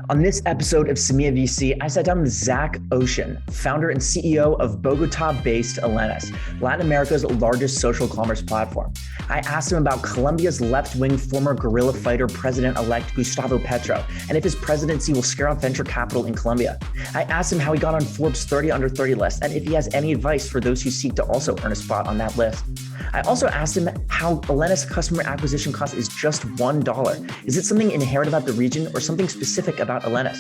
On this episode of Semilla.VC, I sat down with Zach Oschin, founder and CEO of Bogota-based Elenas, Latin America's largest social commerce platform. I asked him about Colombia's left-wing former guerrilla fighter president-elect Gustavo Petro, and if his presidency will scare off venture capital in Colombia. I asked him how he got on Forbes 30 under 30 list, and if he has any advice for those who seek to also earn a spot on that list. I also asked him how Elena's customer acquisition cost is just $1. Is it something inherent about the region or something specific about Elenas?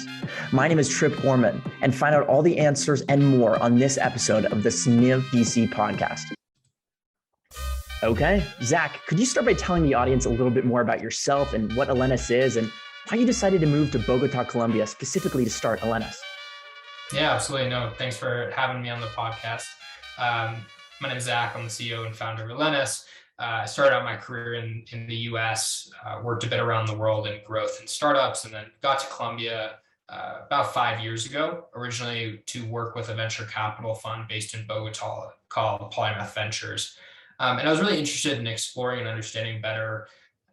My name is Gorman, and find out all the answers and more on this episode of the Semilla.VC podcast. Okay, Zach, could you start by telling the audience a little bit more about yourself and what Elenas is and why you decided to move to Bogota, Colombia, specifically to start Elenas? Yeah, absolutely. No, thanks for having me on the podcast. My name is Zach. I'm the CEO and founder of Elenas. I started out my career in the US, worked a bit around the world in growth and startups, and then got to Colombia about 5 years ago, originally to work with a venture capital fund based in Bogota called Polymath Ventures. And I was really interested in exploring and understanding better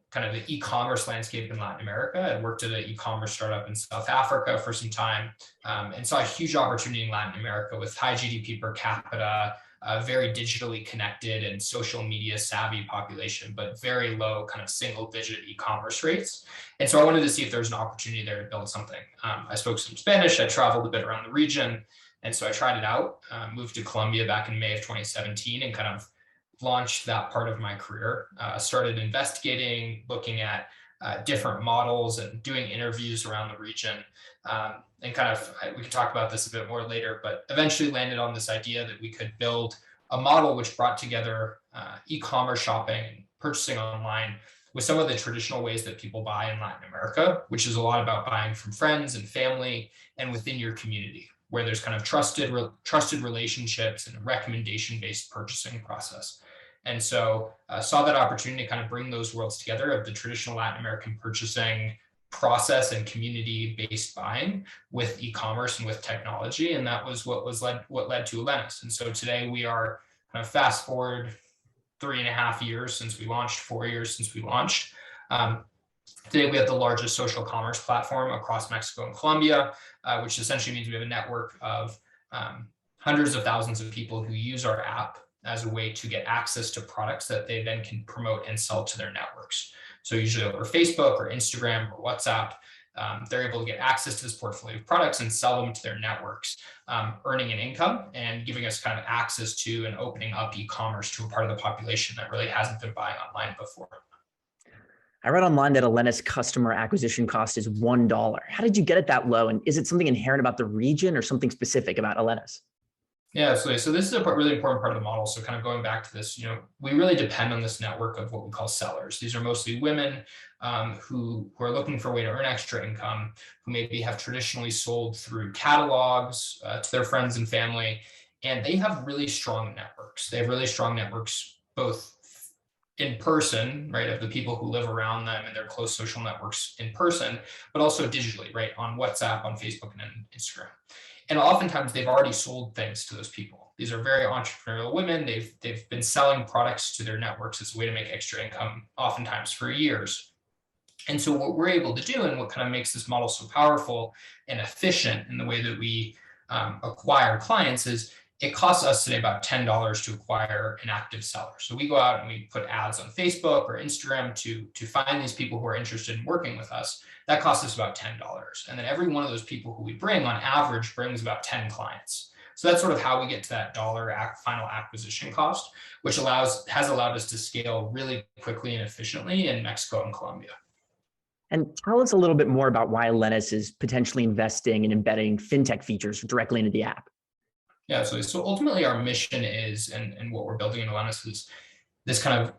kind of the e-commerce landscape in Latin America. I worked at an e-commerce startup in South Africa for some time, and saw a huge opportunity in Latin America with high GDP per capita, very digitally connected and social media savvy population, but very low kind of single digit e-commerce rates. And so I wanted to see if there was an opportunity there to build something. I spoke some Spanish, I traveled a bit around the region. And so I tried it out, moved to Colombia back in May of 2017 and kind of launched that part of my career. Started investigating, looking at different models and doing interviews around the region. And kind of, we can talk about this a bit more later, but eventually landed on this idea that we could build a model which brought together e-commerce shopping and purchasing online with some of the traditional ways that people buy in Latin America, which is a lot about buying from friends and family and within your community, where there's kind of trusted relationships and a recommendation-based purchasing process. And so saw that opportunity to kind of bring those worlds together of the traditional Latin American purchasing process and community-based buying with e-commerce and with technology. And that was what led to Elenas. And so today we are kind of fast forward 3.5 years since we launched, 4 years since we launched. Today we have the largest social commerce platform across Mexico and Colombia, which essentially means we have a network of hundreds of thousands of people who use our app as a way to get access to products that they then can promote and sell to their networks. So usually over Facebook or Instagram or WhatsApp, they're able to get access to this portfolio of products and sell them to their networks, earning an income and giving us kind of access to and opening up e-commerce to a part of the population that really hasn't been buying online before. I read online that Elena's customer acquisition cost is $1. How did you get it that low? And is it something inherent about the region or something specific about Elenas? Yeah, so this is a really important part of the model. So kind of going back to this, we really depend on this network of what we call sellers. These are mostly women who are looking for a way to earn extra income, who maybe have traditionally sold through catalogs to their friends and family. And they have really strong networks. They have really strong networks, both in person, right, of the people who live around them and their close social networks in person, but also digitally, right, on WhatsApp, on Facebook, and on Instagram. And oftentimes they've already sold things to those people. These are very entrepreneurial women. They've been selling products to their networks as a way to make extra income, oftentimes for years. And so what we're able to do and what kind of makes this model so powerful and efficient in the way that we acquire clients is it costs us today about $10 to acquire an active seller. So we go out and we put ads on Facebook or Instagram to find these people who are interested in working with us. That costs us about $10. And then every one of those people who we bring on average brings about 10 clients. So that's sort of how we get to that dollar final acquisition cost, which has allowed us to scale really quickly and efficiently in Mexico and Colombia. And tell us a little bit more about why Elenas is potentially investing and embedding fintech features directly into the app. Yeah, so ultimately our mission is, and what we're building in Elenas is this kind of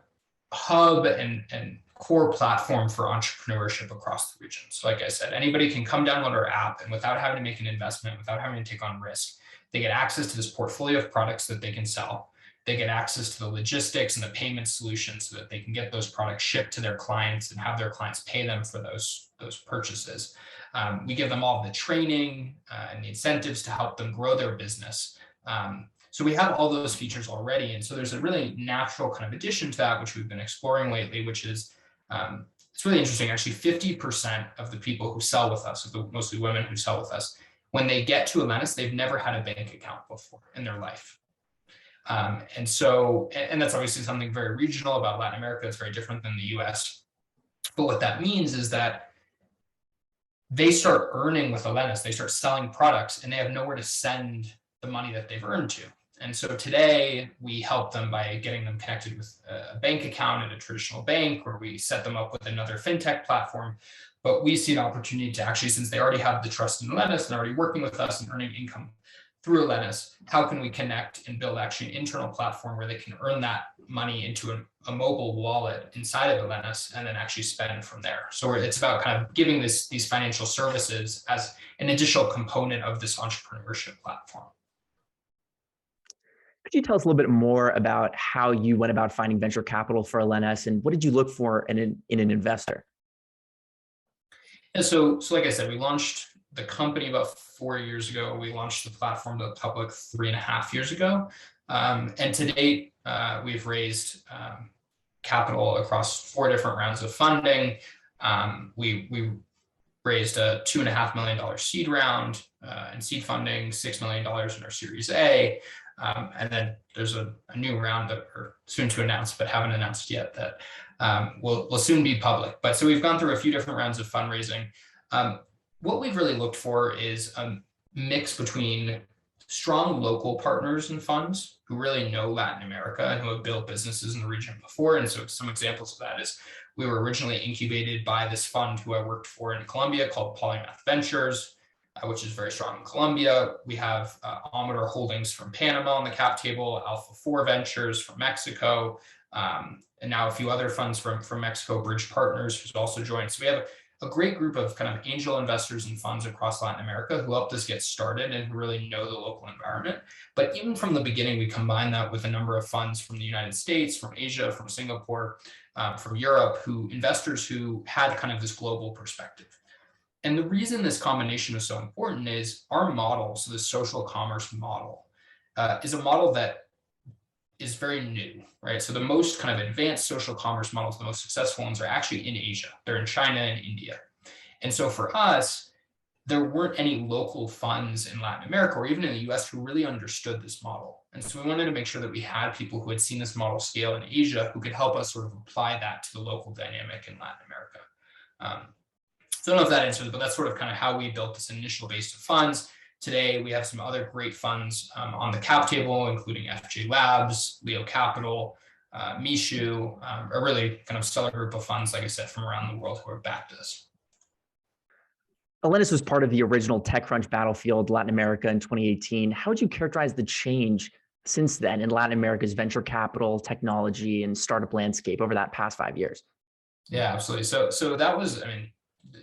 hub and core platform for entrepreneurship across the region. So like I said, anybody can come download our app and without having to make an investment, without having to take on risk, they get access to this portfolio of products that they can sell. They get access to the logistics and the payment solutions so that they can get those products shipped to their clients and have their clients pay them for those purchases. We give them all the training and the incentives to help them grow their business. So we have all those features already. And so there's a really natural kind of addition to that, which we've been exploring lately, which is it's really interesting. Actually, 50% of the people who sell with us, mostly women who sell with us, when they get to Elenas, they've never had a bank account before in their life. And that's obviously something very regional about Latin America. It's very different than the US. But what that means is that they start earning with Elenas, they start selling products, and they have nowhere to send the money that they've earned to. And so today we help them by getting them connected with a bank account at a traditional bank, or we set them up with another fintech platform. But we see an opportunity to actually, since they already have the trust in Elenas and already working with us and earning income through Elenas, how can we connect and build actually an internal platform where they can earn that money into a mobile wallet inside of Elenas and then actually spend from there. So it's about kind of giving these financial services as an additional component of this entrepreneurship platform. Could you tell us a little bit more about how you went about finding venture capital for Elenas, and what did you look for in an investor? And so like I said, we launched the company about 4 years ago. We launched the platform to the public 3.5 years ago. And to date, we've raised capital across 4 different rounds of funding. We raised a $2.5 million seed round in seed funding, $6 million in our Series A. And then there's a new round that we're soon to announce, but haven't announced yet, that will soon be public. But so we've gone through a few different rounds of fundraising. What we've really looked for is a mix between strong local partners and funds who really know Latin America and who have built businesses in the region before. And so some examples of that is we were originally incubated by this fund who I worked for in Colombia called Polymath Ventures, which is very strong in Colombia. We have Amador Holdings from Panama on the cap table, Alpha 4 Ventures from Mexico, and now a few other funds from Mexico, Bridge Partners, who's also joined. So we have a great group of kind of angel investors and funds across Latin America who helped us get started and who really know the local environment. But even from the beginning, we combined that with a number of funds from the United States, from Asia, from Singapore, from Europe, investors who had kind of this global perspective. And the reason this combination is so important is our model, so the social commerce model, is a model that is very new, right? So the most kind of advanced social commerce models, the most successful ones, are actually in Asia. They're in China and India. And so for us, there weren't any local funds in Latin America or even in the US who really understood this model. And so we wanted to make sure that we had people who had seen this model scale in Asia who could help us sort of apply that to the local dynamic in Latin America. So I don't know if that answers, but that's sort of kind of how we built this initial base of funds. Today, we have some other great funds on the cap table, including FJ Labs, Leo Capital, Mishu, a really kind of stellar group of funds, like I said, from around the world who have backed us. Elenas was part of the original TechCrunch battlefield, Latin America, in 2018. How would you characterize the change since then in Latin America's venture capital, technology, and startup landscape over that past 5 years? Yeah, absolutely. So that was, I mean,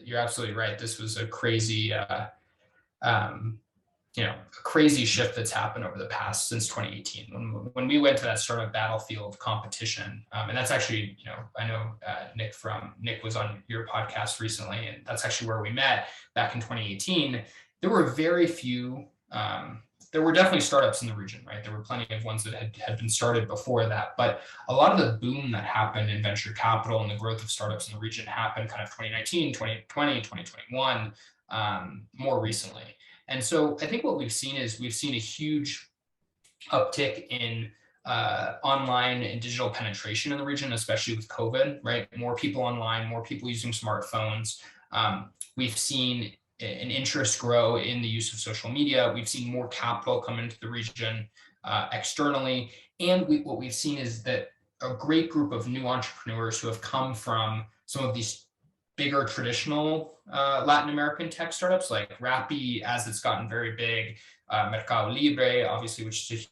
you're absolutely right. This was a crazy, a crazy shift that's happened over the past since 2018. When we went to that startup battlefield competition, and that's actually, I know Nick was on your podcast recently, and that's actually where we met back in 2018. There were very few. There were definitely startups in the region, right? There were plenty of ones that had been started before that, but a lot of the boom that happened in venture capital and the growth of startups in the region happened kind of 2019, 2020, 2021, more recently. And so I think what we've seen is we've seen a huge uptick in online and digital penetration in the region, especially with COVID, right? More people online, more people using smartphones. We've seen an interest grow in the use of social media. We've seen more capital come into the region externally. And what we've seen is that a great group of new entrepreneurs who have come from some of these bigger traditional Latin American tech startups like Rappi, as it's gotten very big, Mercado Libre, obviously, which is a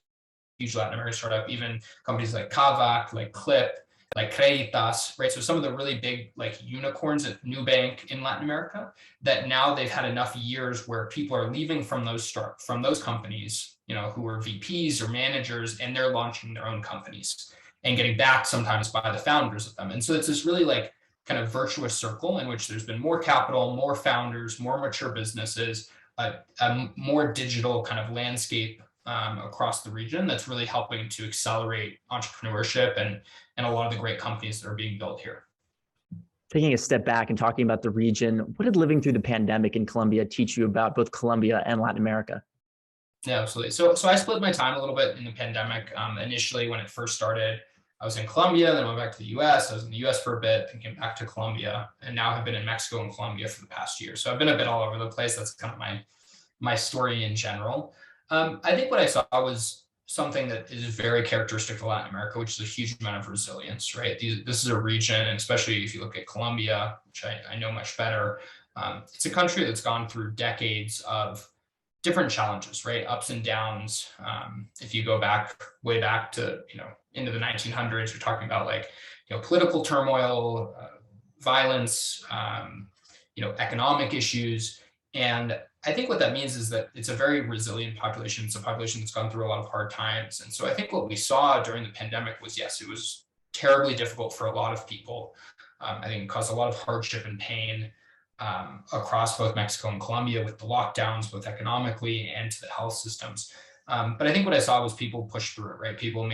huge Latin American startup, even companies like Kavak, like Clip, like Creditas, right? So some of the really big like unicorns at Nubank in Latin America, that now they've had enough years where people are leaving from those companies, who were VPs or managers, and they're launching their own companies and getting backed sometimes by the founders of them. And so it's this really like kind of virtuous circle in which there's been more capital, more founders, more mature businesses, a more digital kind of landscape across the region that's really helping to accelerate entrepreneurship and a lot of the great companies that are being built here. Taking a step back and talking about the region, what did living through the pandemic in Colombia teach you about both Colombia and Latin America? Yeah, absolutely. So I split my time a little bit in the pandemic. Initially, when it first started, I was in Colombia, then I went back to the US. I was in the US for a bit, then came back to Colombia, and now have been in Mexico and Colombia for the past year. So I've been a bit all over the place. That's kind of my story in general. I think what I saw was something that is very characteristic of Latin America, which is a huge amount of resilience, right? This is a region, and especially if you look at Colombia, which I know much better, it's a country that's gone through decades of different challenges, right? Ups and downs. If you go back way back to, into the 1900s, you're talking about like, political turmoil, violence, economic issues. And I think what that means is that it's a very resilient population. It's a population that's gone through a lot of hard times. And so I think what we saw during the pandemic was, yes, it was terribly difficult for a lot of people. I think it caused a lot of hardship and pain across both Mexico and Colombia with the lockdowns, both economically and to the health systems. But I think what I saw was people push through it, right? People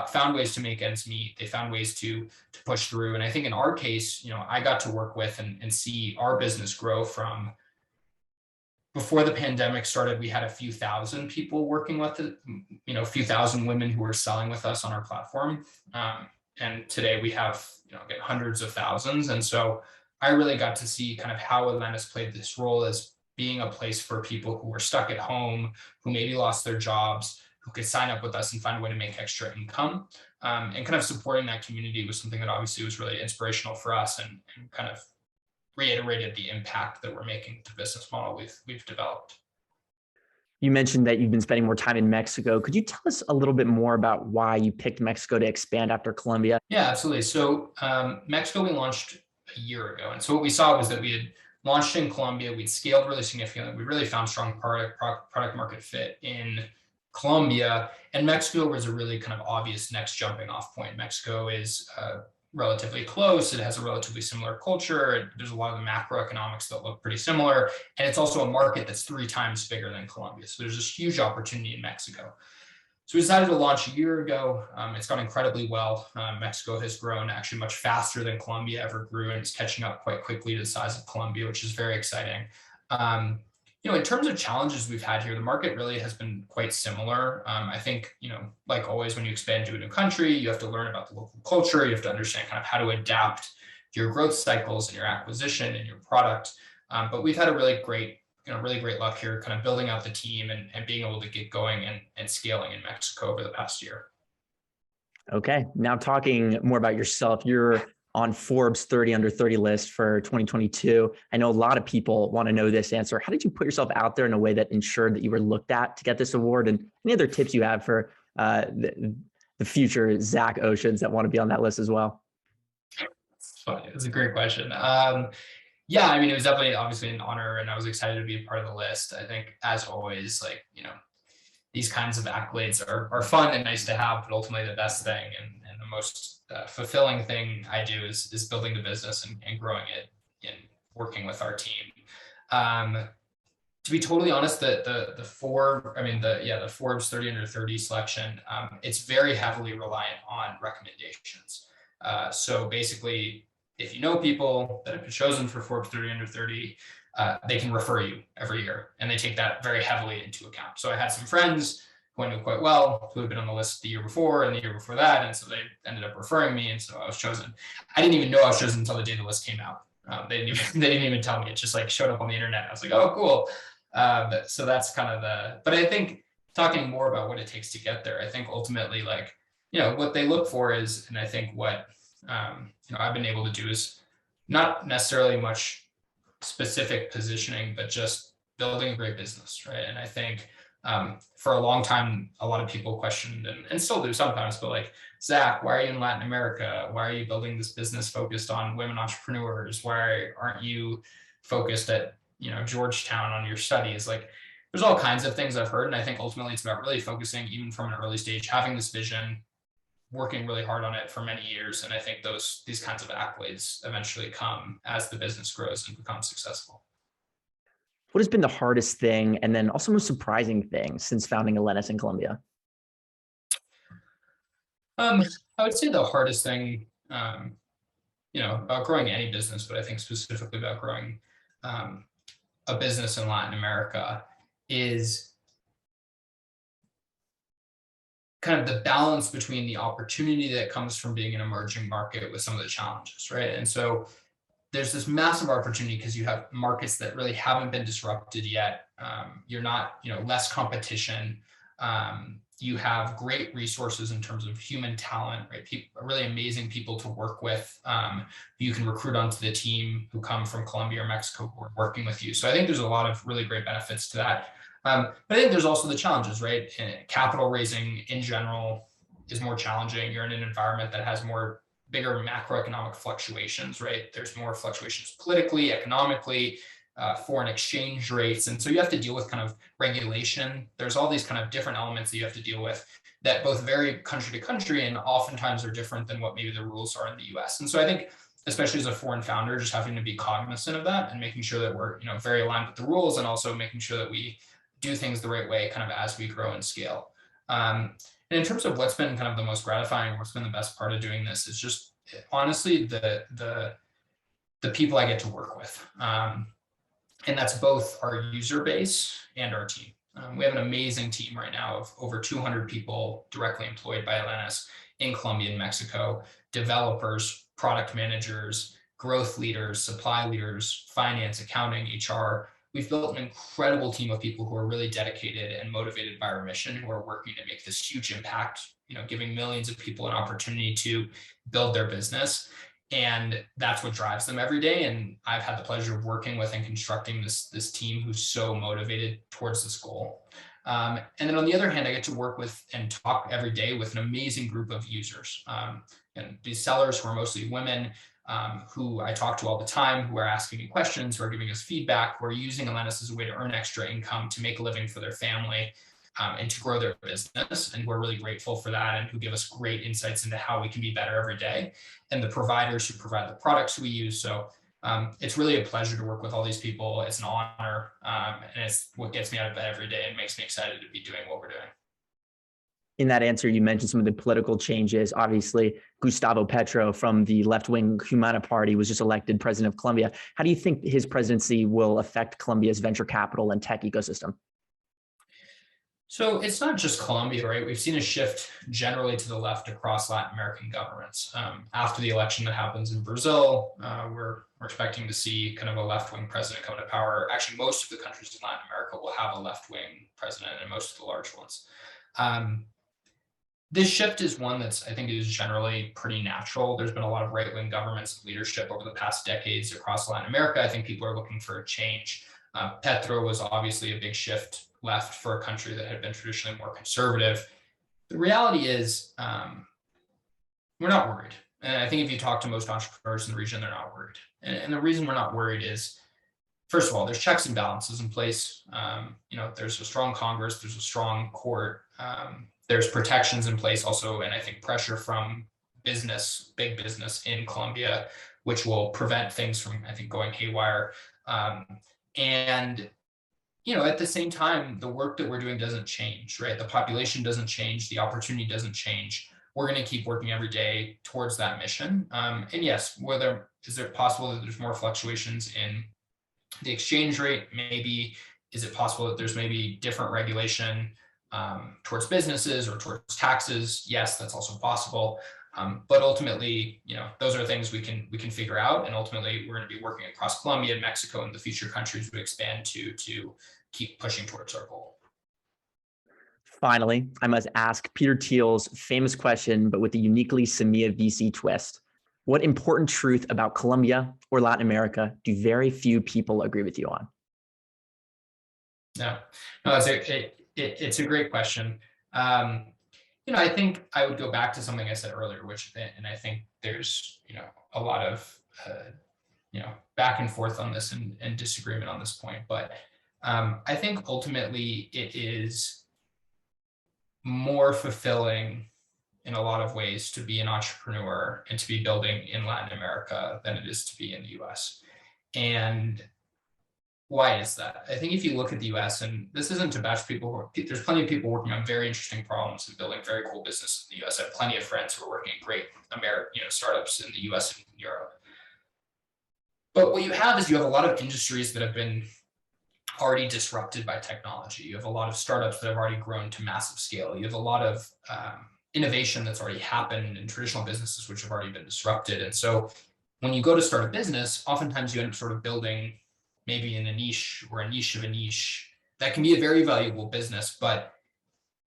found ways to make ends meet. They found ways to push through. And I think in our case, I got to work with and see our business grow from before the pandemic started. We had a few thousand people working with it, a few thousand women who were selling with us on our platform. And today we have, again, hundreds of thousands. And so I really got to see kind of how Elenas played this role as being a place for people who were stuck at home, who maybe lost their jobs, who could sign up with us and find a way to make extra income. And kind of supporting that community was something that obviously was really inspirational for us and kind of reiterated the impact that we're making with the business model we've developed. You mentioned that you've been spending more time in Mexico. Could you tell us a little bit more about why you picked Mexico to expand after Colombia? Yeah, absolutely. So Mexico, we launched a year ago. And so what we saw was that we had launched in Colombia, we'd scaled really significantly. We really found strong product market fit in Colombia, and Mexico was a really kind of obvious next jumping off point. Mexico is relatively close. It has a relatively similar culture. There's a lot of the macroeconomics that look pretty similar. And it's also a market that's 3 times bigger than Colombia. So there's this huge opportunity in Mexico. So we decided to launch a year ago. It's gone incredibly well. Mexico has grown actually much faster than Colombia ever grew, and it's catching up quite quickly to the size of Colombia, which is very exciting. In terms of challenges we've had here, the market really has been quite similar. I think, like always, when you expand to a new country, you have to learn about the local culture. You have to understand kind of how to adapt your growth cycles and your acquisition and your product. But we've had a really great luck here, kind of building out the team and being able to get going and scaling in Mexico over the past year. Okay. Now talking more about yourself, you're on Forbes 30 under 30 list for 2022. I know a lot of people want to know this answer. How did you put yourself out there in a way that ensured that you were looked at to get this award? And any other tips you have for the future Zach Oschins that want to be on that list as well? It's funny. It's a great question. Yeah, I mean, it was definitely obviously an honor, and I was excited to be a part of the list. I think, as always, these kinds of accolades are fun and nice to have, but ultimately the best thing and the most fulfilling thing I do is building the business and growing it and working with our team. To be totally honest, the Forbes 30 under 30 selection, it's very heavily reliant on recommendations. So basically, if you know people that have been chosen for Forbes 30 under 30, they can refer you every year, and they take that very heavily into account. So I had some friends who I knew quite well who had been on the list the year before and the year before that, and so they ended up referring me, and so I was chosen. I didn't even know I was chosen until the day the list came out. They didn't even tell me. It just showed up on the internet. I was like, oh, cool. So that's kind of but I think talking more about what it takes to get there, I think ultimately what they look for is, and I think what I've been able to do is not necessarily much specific positioning, but just building a great business, right? And I think for a long time, a lot of people questioned and still do sometimes, but Zach, why are you in Latin America? Why are you building this business focused on women entrepreneurs? Why aren't you focused at Georgetown on your studies? There's all kinds of things I've heard, and I think ultimately it's about really focusing, even from an early stage, having this vision, working really hard on it for many years. And I think these kinds of accolades eventually come as the business grows and becomes successful. What has been the hardest thing and then also most surprising thing since founding Elenas in Colombia? I would say the hardest thing, about growing any business, but I think specifically about growing a business in Latin America is kind of the balance between the opportunity that comes from being an emerging market with some of the challenges, right? And so there's this massive opportunity because you have markets that really haven't been disrupted yet. You're not, less competition. You have great resources in terms of human talent, right? Really amazing people to work with. You can recruit onto the team who come from Colombia or Mexico who are working with you. So I think there's a lot of really great benefits to that. But I think there's also the challenges, right? Capital raising in general is more challenging. You're in an environment that has bigger macroeconomic fluctuations, right? There's more fluctuations politically, economically, foreign exchange rates. And so you have to deal with kind of regulation. There's all these kind of different elements that you have to deal with that both vary country to country and oftentimes are different than what maybe the rules are in the US. And so I think, especially as a foreign founder, just having to be cognizant of that and making sure that we're, very aligned with the rules, and also making sure that we do things the right way kind of as we grow and scale. And in terms of what's been kind of the most gratifying, or what's been the best part of doing this, is just honestly the people I get to work with. And that's both our user base and our team. We have an amazing team right now of over 200 people directly employed by Elenas in Colombia and Mexico: developers, product managers, growth leaders, supply leaders, finance, accounting, HR. We've built an incredible team of people who are really dedicated and motivated by our mission, who are working to make this huge impact, giving millions of people an opportunity to build their business. And that's what drives them every day. And I've had the pleasure of working with and constructing this team who's so motivated towards this goal. And then on the other hand, I get to work with and talk every day with an amazing group of users. And these sellers, who are mostly women, who I talk to all the time, who are asking me questions, who are giving us feedback, who are using Elenas as a way to earn extra income, to make a living for their family, and to grow their business. And we're really grateful for that, and who give us great insights into how we can be better every day, and the providers who provide the products we use. So it's really a pleasure to work with all these people. It's an honor, and it's what gets me out of bed every day and makes me excited to be doing what we're doing. In that answer, you mentioned some of the political changes. Obviously, Gustavo Petro from the left-wing Humana Party was just elected president of Colombia. How do you think his presidency will affect Colombia's venture capital and tech ecosystem? So it's not just Colombia, right? We've seen a shift generally to the left across Latin American governments. After the election that happens in Brazil, we're expecting to see kind of a left-wing president come to power. Actually, most of the countries in Latin America will have a left-wing president, and most of the large ones. This shift is one I think is generally pretty natural. There's been a lot of right-wing governments and leadership over the past decades across Latin America. I think people are looking for a change. Petro was obviously a big shift left for a country that had been traditionally more conservative. The reality is, we're not worried. And I think if you talk to most entrepreneurs in the region, they're not worried. And the reason we're not worried is, first of all, there's checks and balances in place. There's a strong Congress, there's a strong court, there's protections in place also, and I think pressure from business, big business in Colombia, which will prevent things from, I think, going haywire. And at the same time, the work that we're doing doesn't change, right? The population doesn't change, the opportunity doesn't change. We're going to keep working every day towards that mission. And yes, is it possible that there's more fluctuations in the exchange rate? Maybe. Is it possible that there's maybe different regulation towards businesses or towards taxes? Yes, that's also possible. But ultimately, those are things we can figure out. And ultimately, we're going to be working across Colombia and Mexico and the future countries we expand to keep pushing towards our goal. Finally, I must ask Peter Thiel's famous question, but with a uniquely Semilla.VC twist. What important truth about Colombia or Latin America do very few people agree with you on? No, it's a great question. I think I would go back to something I said earlier, and I think there's, a lot of, back and forth on this and disagreement on this point. But I think ultimately it is more fulfilling in a lot of ways to be an entrepreneur and to be building in Latin America than it is to be in the US. And why is that? I think if you look at the US, and this isn't to bash people, there's plenty of people working on very interesting problems and building very cool business in the US. I have plenty of friends who are working at great startups in the US and Europe. But what you have is you have a lot of industries that have been already disrupted by technology. You have a lot of startups that have already grown to massive scale. You have a lot of innovation that's already happened in traditional businesses, which have already been disrupted. And so when you go to start a business, oftentimes you end up sort of building maybe in a niche or a niche of a niche that can be a very valuable business. But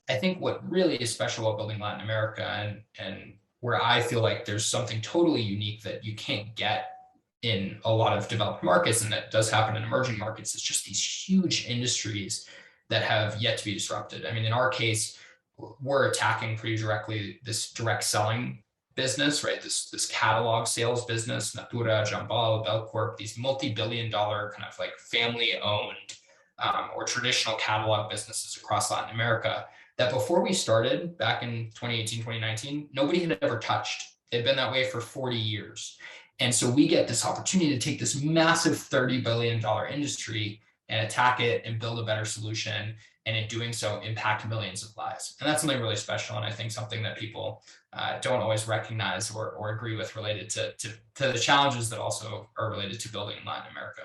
I think what really is special about building Latin America and where I feel like there's something totally unique that you can't get in a lot of developed markets, and that does happen in emerging markets, is just these huge industries that have yet to be disrupted. I mean, in our case, we're attacking pretty directly this direct selling business, right? This catalog sales business, Natura, Jambal, Belcorp, these multi-billion-dollar kind of like family-owned or traditional catalog businesses across Latin America that before we started back in 2018, 2019, nobody had ever touched. They'd been that way for 40 years. And so we get this opportunity to take this massive $30 billion industry and attack it and build a better solution. And in doing so, impact millions of lives. And that's something really special. And I think something that people don't always recognize or agree with related to the challenges that also are related to building in Latin America.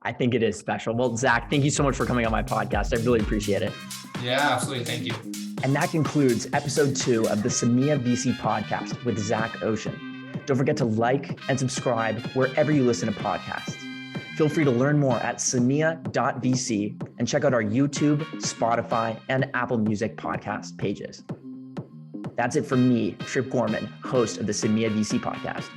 I think it is special. Well, Zach, thank you so much for coming on my podcast. I really appreciate it. Yeah, absolutely. Thank you. And that concludes episode 2 of the Semilla.VC podcast with Zach Oschin. Don't forget to like and subscribe wherever you listen to podcasts. Feel free to learn more at Semilla.VC and check out our YouTube, Spotify, and Apple Music podcast pages. That's it from me, Trip Gorman, host of the Semilla.VC podcast.